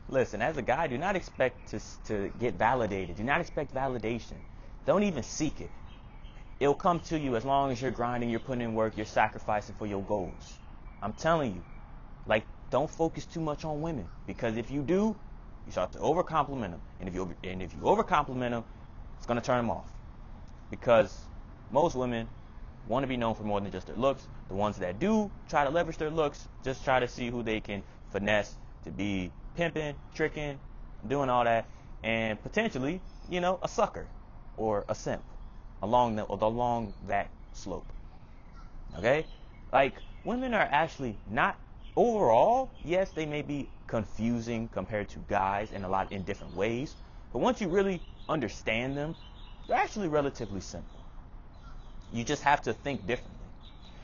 Listen, as a guy, do not expect to get validated. Do not expect validation. Don't even seek it. It'll come to you as long as you're grinding, you're putting in work, you're sacrificing for your goals. I'm telling you, like, don't focus too much on women, because if you do, you start to overcompliment them, and if you overcompliment them, it's gonna turn them off, because most women want to be known for more than just their looks. The ones that do try to leverage their looks just try to see who they can finesse to be pimping, tricking, doing all that, and potentially, a sucker or a simp along that slope. Okay? Like, women are actually not, overall, yes, they may be confusing compared to guys in different ways, but once you really understand them, they're actually relatively simple. You just have to think differently.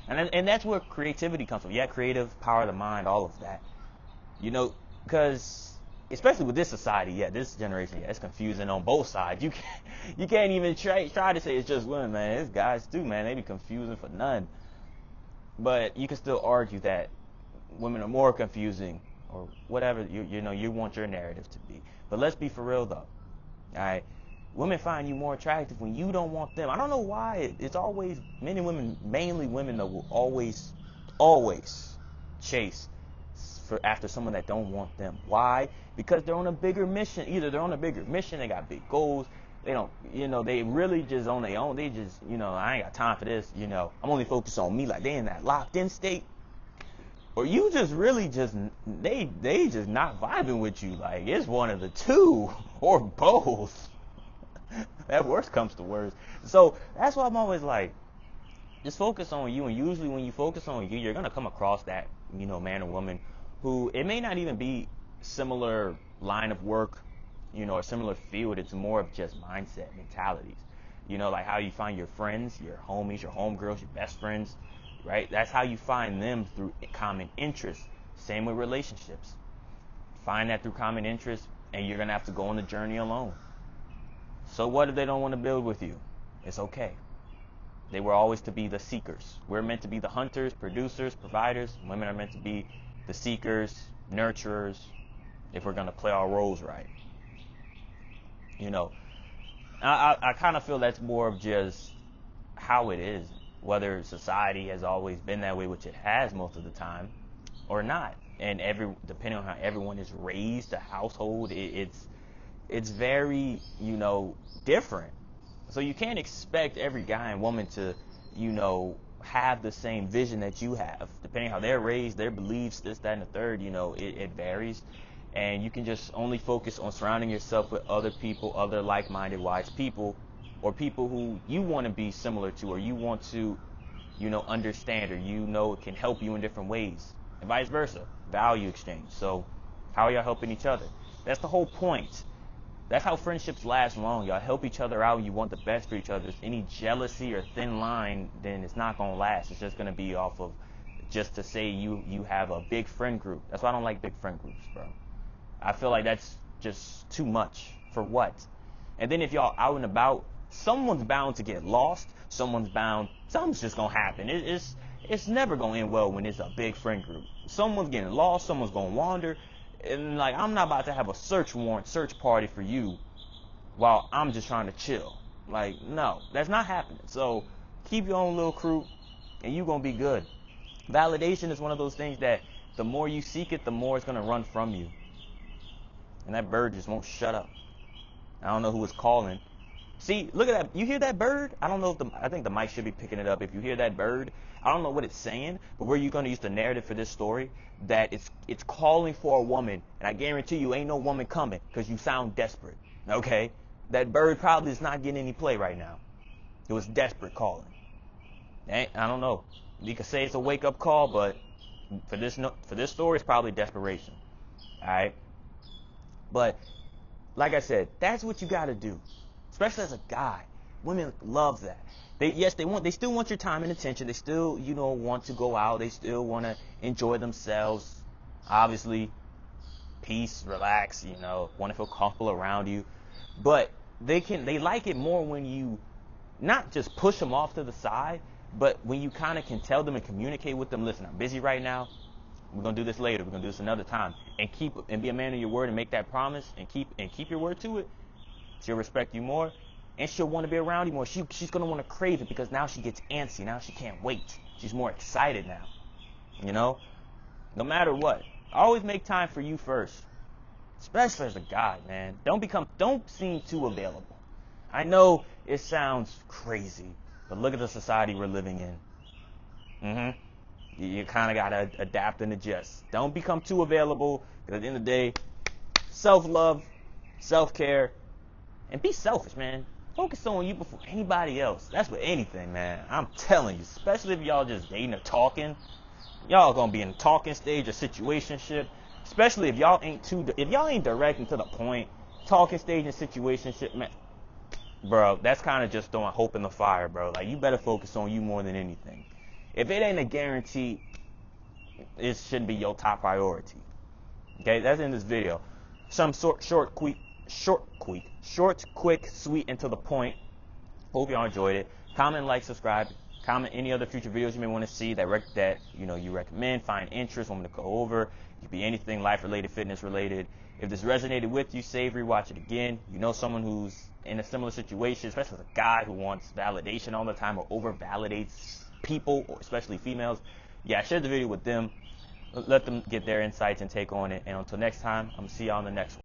And that's where creativity comes from. Yeah, creative, power of the mind, all of that. Because especially with this society, this generation, it's confusing on both sides. You can't even try to say it's just women, man. It's guys too, man. They be confusing for none. But you can still argue that women are more confusing or whatever you want your narrative to be. But let's be for real though. All right. Women find you more attractive when you don't want them. I don't know why. It's always men and women, mainly women, that will always chase after someone that don't want them. Why? Because they're on a bigger mission. Either they're on a bigger mission, they got big goals. They don't, they really just on their own. They just, I ain't got time for this. I'm only focused on me. Like, they in that locked in state. Or you just really they just not vibing with you. Like, it's one of the two or both. That worst comes to worst. So that's why I'm always like, just focus on you. And usually when you focus on you, you're going to come across that, man or woman who, it may not even be similar line of work, or similar field. It's more of just mindset, mentalities. Like how you find your friends, your homies, your homegirls, your best friends, right? That's how you find them, through common interests. Same with relationships. Find that through common interests, and you're going to have to go on the journey alone. So what if they don't want to build with you? It's okay. They were always to be the seekers. We're meant to be the hunters, producers, providers. Women are meant to be the seekers, nurturers, if we're going to play our roles right. I kind of feel that's more of just how it is, whether society has always been that way, which it has most of the time, or not. And depending on how everyone is raised, a household, it's very, different. So you can't expect every guy and woman to, have the same vision that you have. Depending on how they're raised, their beliefs, this, that, and the third, it varies. And you can just only focus on surrounding yourself with other people, other like-minded, wise people, or people who you want to be similar to, or you want to, understand, or can help you in different ways, and vice versa. Value exchange. So how are y'all helping each other? That's the whole point. That's how friendships last long. Y'all help each other out. You want the best for each other. If any jealousy or thin line, then it's not going to last. It's just going to be off of just to say you have a big friend group. That's why I don't like big friend groups, bro. I feel like that's just too much. For what? And then if y'all out and about, someone's bound to get lost. Something's just going to happen. It's never going to end well when it's a big friend group. Someone's getting lost. Someone's going to wander. And like, I'm not about to have a search party for you while I'm just trying to chill. Like, no, that's not happening. So keep your own little crew and you're going to be good. Validation is one of those things that the more you seek it, the more it's going to run from you. And that bird just won't shut up. I don't know who is calling. See, look at that. You hear that bird? I don't know I think the mic should be picking it up. If you hear that bird, I don't know what it's saying, but we're going to use the narrative for this story that it's calling for a woman, and I guarantee you ain't no woman coming because you sound desperate. Okay? That bird probably is not getting any play right now. It was desperate calling. I don't know. You could say it's a wake-up call, but for this story, it's probably desperation. All right? But like I said, that's what you got to do, especially as a guy. Women love that. They still want your time and attention. They still, want to go out. They still want to enjoy themselves. Obviously, peace, relax, want to feel comfortable around you. But they like it more when you not just push them off to the side, but when you kind of can tell them and communicate with them, listen, I'm busy right now. We're gonna do this later. We're gonna do this another time. And be a man of your word and make that promise and keep your word to it. She'll respect you more, and she'll want to be around you more. She's gonna want to crave it because now she gets antsy. Now she can't wait. She's more excited now. No matter what, always make time for you first, especially as a guy, man. Don't seem too available. I know it sounds crazy, but look at the society we're living in. You kind of gotta adapt and adjust. Don't become too available, because at the end of the day, self-love, self-care, and be selfish, man. Focus on you before anybody else. That's with anything, man. I'm telling you, especially if y'all just dating or talking. Y'all gonna be in the talking stage or situationship. Especially if y'all ain't direct and to the point. Talking stage and situationship, man. Bro, that's kind of just throwing hope in the fire, bro. Like, you better focus on you more than anything. If it ain't a guarantee, it shouldn't be your top priority. Okay, that's in this video. Some short, quick, sweet, and to the point. Hope y'all enjoyed it. Comment, like, subscribe. Comment any other future videos you may want to see that you recommend, find interest, want me to go over. It could be anything life-related, fitness-related. If this resonated with you, save, rewatch it again. You know someone who's in a similar situation, especially a guy who wants validation all the time or over-validates people, or especially females. Yeah, share the video with them. Let them get their insights and take on it. And until next time, I'm going to see y'all on the next one.